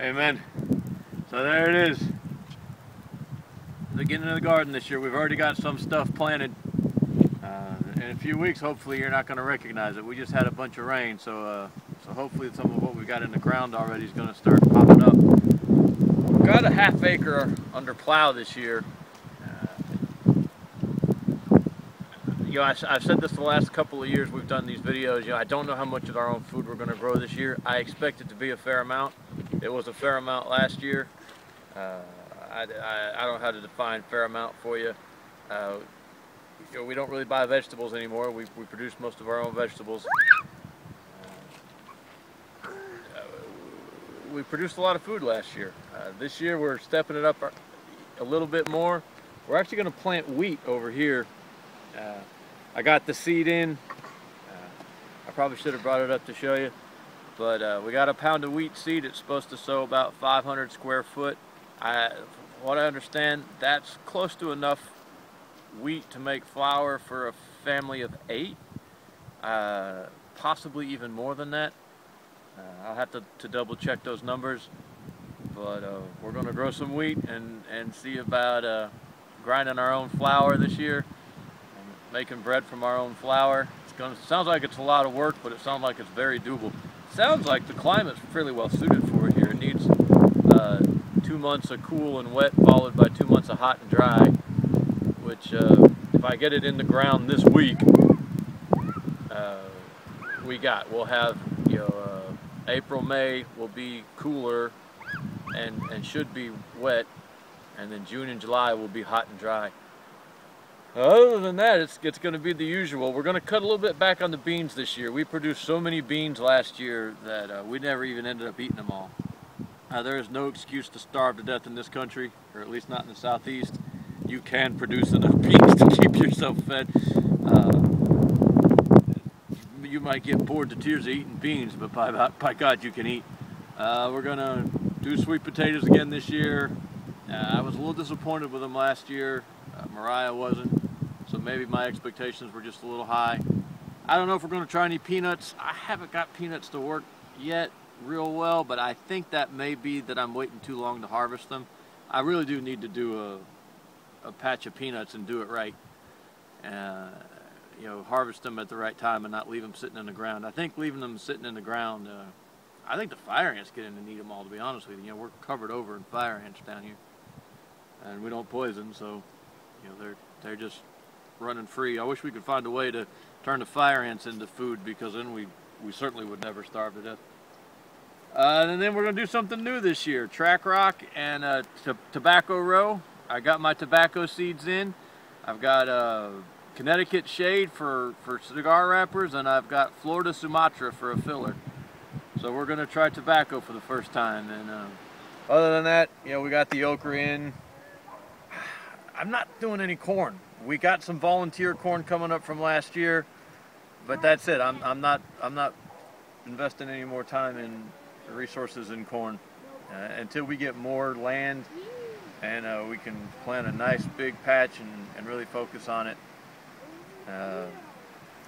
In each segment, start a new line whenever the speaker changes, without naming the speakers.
Amen. So there it is. The beginning of the garden this year. We've already got some stuff planted. In a few weeks, hopefully, you're not going to recognize it. We just had a bunch of rain, so hopefully some of what we got in the ground already is going to start popping up. We've got a ½ acre under plow this year. I've said this the last couple of years we've done these videos. I don't know how much of our own food we're going to grow this year. I expect it to be a fair amount. It was a fair amount last year. I don't know how to define fair amount for you. We don't really buy vegetables anymore. We produce most of our own vegetables. We produced a lot of food last year. This year we're stepping it up a little bit more. We're actually going to plant wheat over here. I got the seed in. I probably should have brought it up to show you, but we got a pound of wheat seed. It's supposed to sow about 500 square foot. From what I understand, that's close to enough wheat to make flour for a family of 8, possibly even more than that. I'll have to double check those numbers, but we're going to grow some wheat and see about grinding our own flour this year. Making bread from our own flour. Sounds like it's a lot of work, but it sounds like it's very doable. Sounds like the climate's fairly well suited for it here. It needs 2 months of cool and wet, followed by 2 months of hot and dry, which if I get it in the ground this week, we'll have, April, May will be cooler and should be wet, and then June and July will be hot and dry. Other than that, it's going to be the usual. We're going to cut a little bit back on the beans this year. We produced so many beans last year that we never even ended up eating them all. There is no excuse to starve to death in this country, or at least not in the southeast. You can produce enough beans to keep yourself fed. You might get bored to tears of eating beans, but by God, you can eat. We're going to do sweet potatoes again this year. I was a little disappointed with them last year. Mariah wasn't, so maybe my expectations were just a little high. I don't know if we're going to try any peanuts. I haven't got peanuts to work yet real well, but I think that may be that I'm waiting too long to harvest them. I really do need to do a patch of peanuts and do it right. Harvest them at the right time and not leave them sitting in the ground. I think leaving them sitting in the ground, I think the fire ants get in and eat them all, to be honest with you. We're covered over in fire ants down here, and we don't poison, so they're just running free. I wish we could find a way to turn the fire ants into food, because then we certainly would never starve to death. And then we're going to do something new this year. Track rock and tobacco row. I got my tobacco seeds in. I've got Connecticut shade for cigar wrappers, and I've got Florida Sumatra for a filler. So we're going to try tobacco for the first time. And other than that, we got the okra in. I'm not doing any corn. We got some volunteer corn coming up from last year, but that's it. I'm not investing any more time in resources in corn until we get more land and we can plant a nice big patch and really focus on it.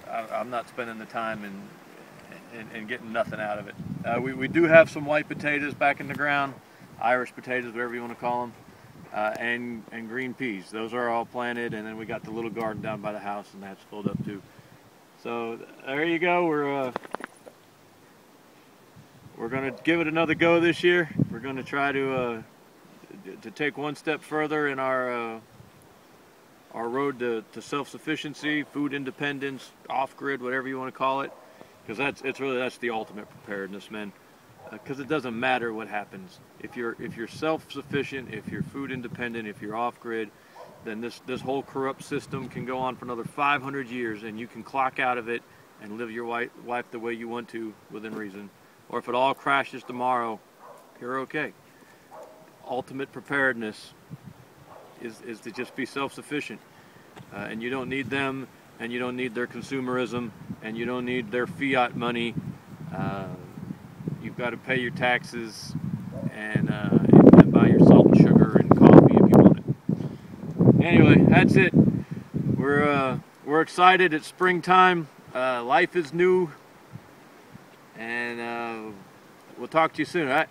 I'm not spending the time and getting nothing out of it. We do have some white potatoes back in the ground, Irish potatoes, whatever you want to call them. And green peas. Those are all planted, and then we got the little garden down by the house, and that's filled up too. So there you go. We're going to give it another go this year. We're going to try to take one step further in our road to self-sufficiency, food independence, off-grid, whatever you want to call it, because that's the ultimate preparedness, man. Because it doesn't matter what happens. If you're self-sufficient, if you're food independent, if you're off-grid, then this whole corrupt system can go on for another 500 years, and you can clock out of it and live your life the way you want to within reason. Or if it all crashes tomorrow, you're okay. Ultimate preparedness is to just be self-sufficient, and you don't need them, and you don't need their consumerism, and you don't need their fiat money. You've got to pay your taxes and buy your salt and sugar and coffee if you want it. Anyway, that's it. We're excited. It's springtime. Life is new, and we'll talk to you soon. All right.